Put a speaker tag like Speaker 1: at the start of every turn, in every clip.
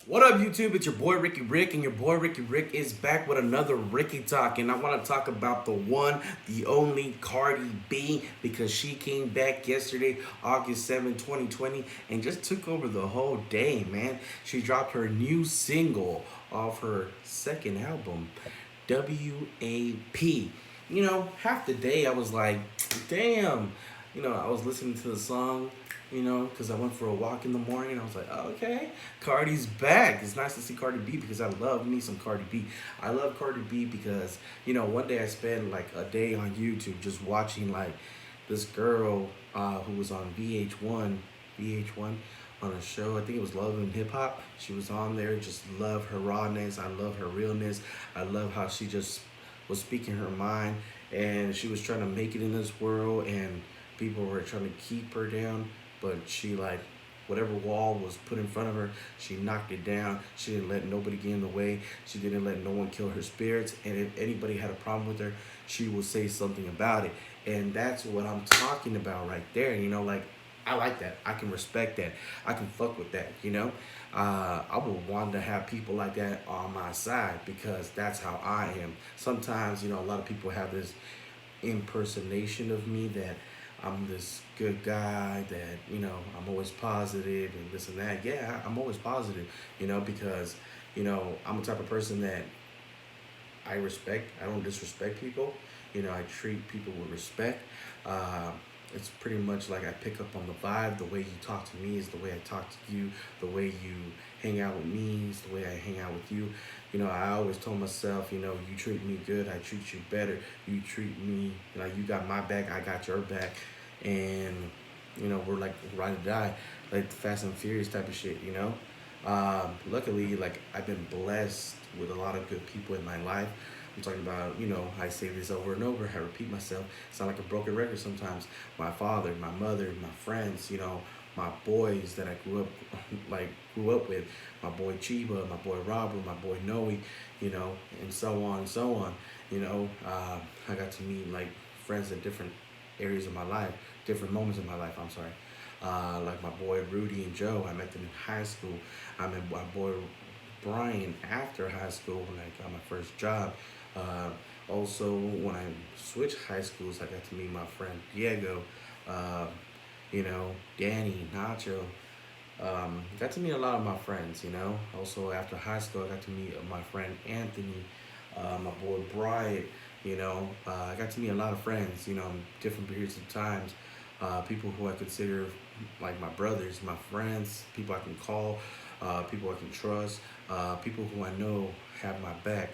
Speaker 1: What up, YouTube? It's your boy Ricky Rick, and your boy Ricky Rick is back with another Ricky Talk. And I want to talk about the one, the only Cardi B, because she came back yesterday, August 7th, 2020, and just took over the whole day, man. She dropped her new single off her second album, W.A.P. Half the day I was like, damn. I was listening to the song, because I went for a walk in the morning. I was like, oh, okay, Cardi's back. It's nice to see Cardi B because I love me some Cardi B. I love Cardi B because, one day I spent like a day on YouTube just watching like this girl who was on VH1 on a show. I think it was Love and Hip Hop. She was on there. Just love her rawness. I love her realness. I love how she just was speaking her mind, and she was trying to make it in this world, and people were trying to keep her down, but she, like, whatever wall was put in front of her, she knocked it down. She didn't let nobody get in the way. She didn't let no one kill her spirits. And if anybody had a problem with her, she would say something about it. And that's what I'm talking about right there. Like, I like that. I can respect that. I can fuck with that, I would want to have people like that on my side because that's how I am. Sometimes, a lot of people have this impersonation of me that I'm this good guy, that, I'm always positive and this and that. Yeah, I'm always positive, because, I'm the type of person that I respect. I don't disrespect people. I treat people with respect. It's pretty much like I pick up on the vibe. The way you talk to me is the way I talk to you. The way you hang out with me is the way I hang out with you. I always told myself, you treat me good, I treat you better. You treat me like you got my back, I got your back. And, we're like ride or die, like the Fast and Furious type of shit, Luckily, like, I've been blessed with a lot of good people in my life. I'm talking about, I say this over and over, I repeat myself, sound like a broken record sometimes. My father, my mother, my friends, my boys that I grew up with, my boy Chiba, my boy Robert, my boy Noe, and so on and so on. I got to meet like friends in different areas of my life, different moments in my life, I'm sorry. Like my boy Rudy and Joe, I met them in high school. I met my boy Brian after high school when I got my first job. Also, when I switched high schools, I got to meet my friend Diego, uh, Danny, Nacho. Got to meet a lot of my friends, Also, after high school, I got to meet my friend Anthony, my boy Bryant, I got to meet a lot of friends, different periods of times. People who I consider like my brothers, my friends, people I can call, people I can trust, people who I know have my back.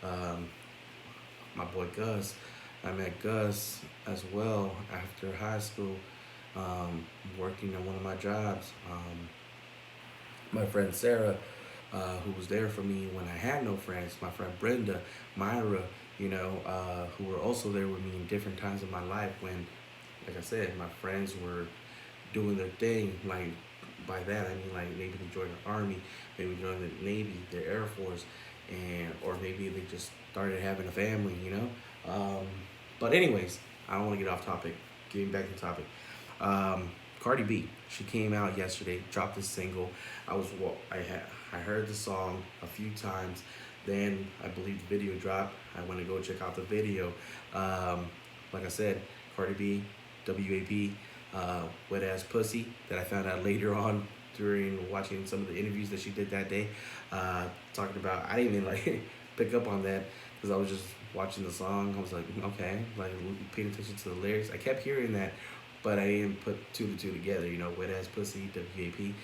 Speaker 1: Um, my boy Gus. I met Gus as well after high school, working on one of my jobs. My friend Sarah, who was there for me when I had no friends. My friend Brenda, Myra, who were also there with me in different times of my life when, like I said, my friends were doing their thing. Like, by that I mean like maybe they joined the army, maybe joined the Navy, the Air Force, and or maybe they just started having a family, But anyways, I don't want to get off topic. Getting back to the topic. Cardi B, she came out yesterday, dropped a single. I heard the song a few times. Then I believe the video dropped. I went to go check out the video. Like I said, Cardi B, W.A.P, wet ass pussy that I found out later on during watching some of the interviews that she did that day. Talking about, I didn't even like pick up on that because I was just watching the song. I was like, okay, like paying attention to the lyrics. I kept hearing that, but I didn't put two to two together. Wet ass pussy, W.A.P.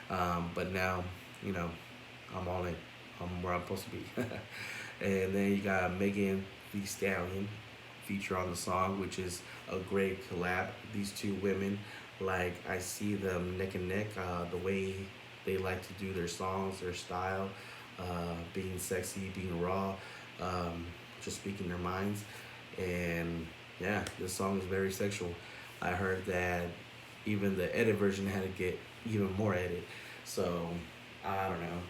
Speaker 1: But now, I'm all in. I'm where I'm supposed to be. And then you got Megan Thee Stallion feature on the song, which is a great collab. These two women, like, I see them neck and neck. The way they like to do their songs, their style, being sexy, being raw, just speaking their minds. And yeah, this song is very sexual. I heard that even the edit version had to get even more edit. So I don't know.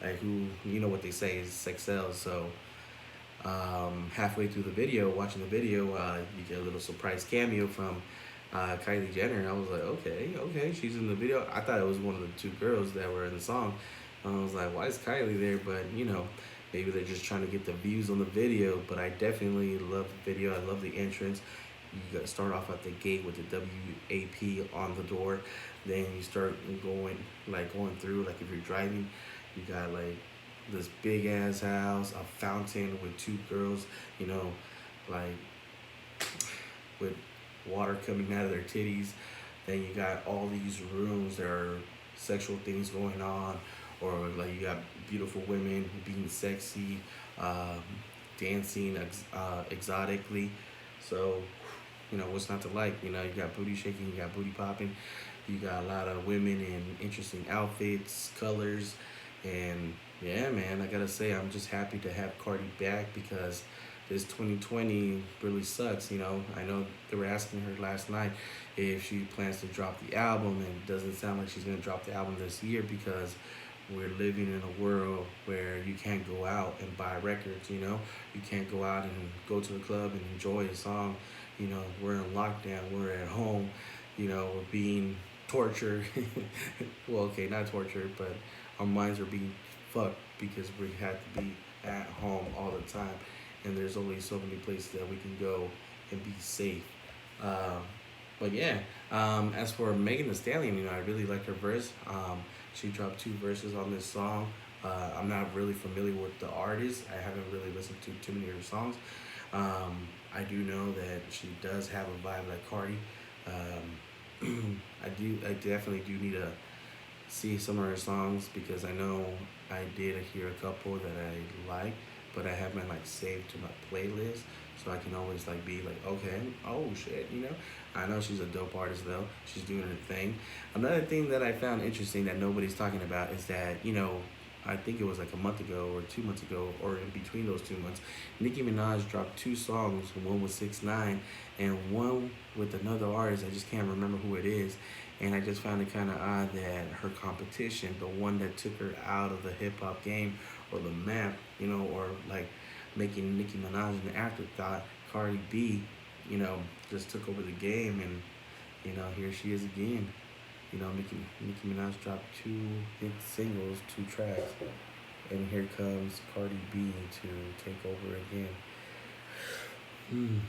Speaker 1: Like, who, what they say is sex sells. So halfway through the video, watching the video, you get a little surprise cameo from Kylie Jenner. And I was like, okay, she's in the video. I thought it was one of the two girls that were in the song. I was like, why is Kylie there? But maybe they're just trying to get the views on the video. But I definitely love the video. I love the entrance. You got to start off at the gate with the W.A.P on the door. Then you start going through. Like if you're driving, you got like this big ass house, a fountain with two girls. You know, like with water coming out of their titties. Then you got all these rooms. There are sexual things going on, or like you got beautiful women being sexy, um, dancing exotically. So, what's not to like? You got booty shaking, you got booty popping, you got a lot of women in interesting outfits, colors, and yeah, man, I gotta say, I'm just happy to have Cardi back because this 2020 really sucks. I know they were asking her last night if she plans to drop the album, and it doesn't sound like she's gonna drop the album this year because we're living in a world where you can't go out and buy records. You can't go out and go to the club and enjoy a song. We're in lockdown, we're at home, we're being tortured. Well, okay, not tortured, but our minds are being fucked because we have to be at home all the time, and there's only so many places that we can go and be safe. Um, but yeah, as for Megan Thee Stallion, I really like her verse. She dropped two verses on this song. I'm not really familiar with the artist. I haven't really listened to too many of her songs. I do know that she does have a vibe like Cardi. I definitely do need to see some of her songs because I know I did hear a couple that I like, but I have them like saved to my playlist, so I can always like be like, okay, oh shit. I know she's a dope artist though. She's doing her thing. Another thing that I found interesting that nobody's talking about is that I think it was like a month ago or 2 months ago, or in between those 2 months, Nicki Minaj dropped two songs. One with 6ix9ine and one with another artist. I just can't remember who it is. And I just found it kind of odd that her competition, the one that took her out of the hip hop game or the map, or like making Nicki Minaj an afterthought, Cardi B, just took over the game, and here she is again. Nicki Minaj dropped two hit singles, two tracks, and here comes Cardi B to take over again. Hmm.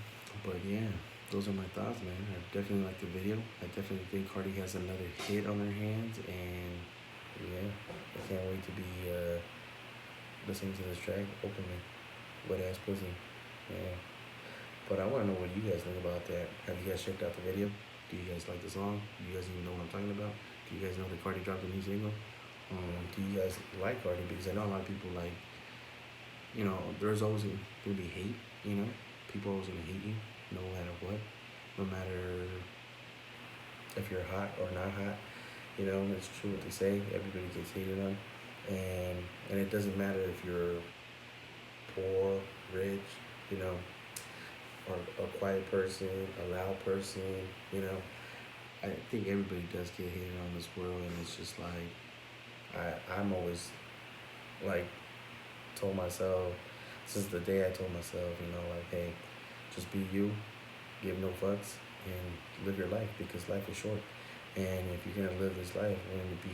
Speaker 1: But yeah, those are my thoughts, man. I definitely like the video. I definitely think Cardi has another hit on her hands, and yeah, I can't wait to be listening to this track openly. Wet ass pussy. Yeah. But I want to know what you guys think about that. Have you guys checked out the video? Do you guys like the song? Do you guys even know what I'm talking about? Do you guys know that Cardi dropped a new single? Do you guys like Cardi? Because I know a lot of people like, there's always going to be hate, People are always going to hate you, no matter what. No matter if you're hot or not hot. It's true what they say. Everybody gets hated on. And it doesn't matter if you're poor, rich, or a quiet person, a loud person, I think everybody does get hated on this world, and it's just like I'm always like told myself since the day I told myself, like, hey, just be you, give no fucks, and live your life because life is short. And if you're gonna live this life, wouldn't it be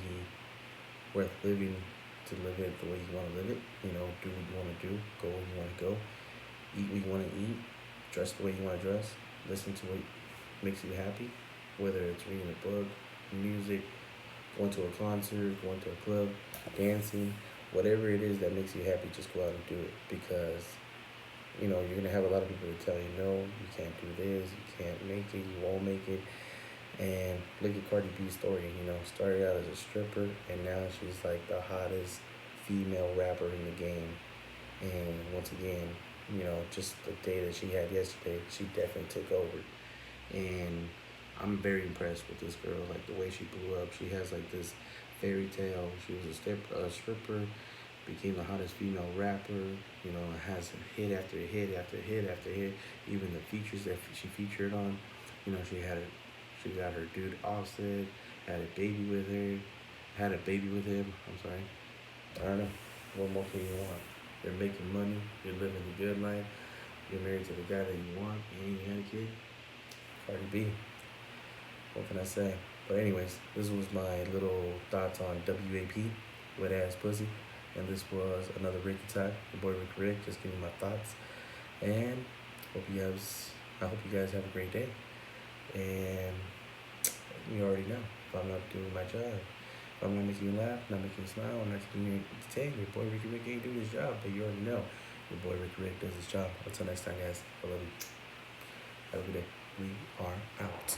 Speaker 1: worth living to live it the way you want to live it? Do what you want to do, go where you want to go, eat what you want to eat, dress the way you want to dress, listen to what makes you happy, whether it's reading a book, music, going to a concert, going to a club, dancing, whatever it is that makes you happy, just go out and do it. Because, you're going to have a lot of people that tell you, no, you can't do this, you can't make it, you won't make it. And look at Cardi B's story, started out as a stripper, and now she's like the hottest female rapper in the game. And once again, just the day that she had yesterday, she definitely took over. And I'm very impressed with this girl, like the way she blew up. She has like this fairy tale. She was a stripper, became the hottest female rapper, has hit after hit after hit after hit. Even the features that she featured on, she got her dude Offset, had a baby with her, had a baby with him. I'm sorry. I don't know. What more can you want? You're making money, you're living the good life, you're married to the guy that you want, and you had a kid. Cardi B. What can I say? But anyways, this was my little thoughts on W.A.P. wet ass pussy. And this was another Ricky Talk. Your boy Rick Rick, just giving my thoughts. And hope you guys, I hope you guys have a great day. And you already know if I'm not doing my job, if I'm not making you laugh, not making you smile, I'm not keeping you entertained, your boy Ricky Rick ain't doing his job. But you already know your boy Ricky Rick does his job. Until next time, guys. I love you. Have a good day. We are out.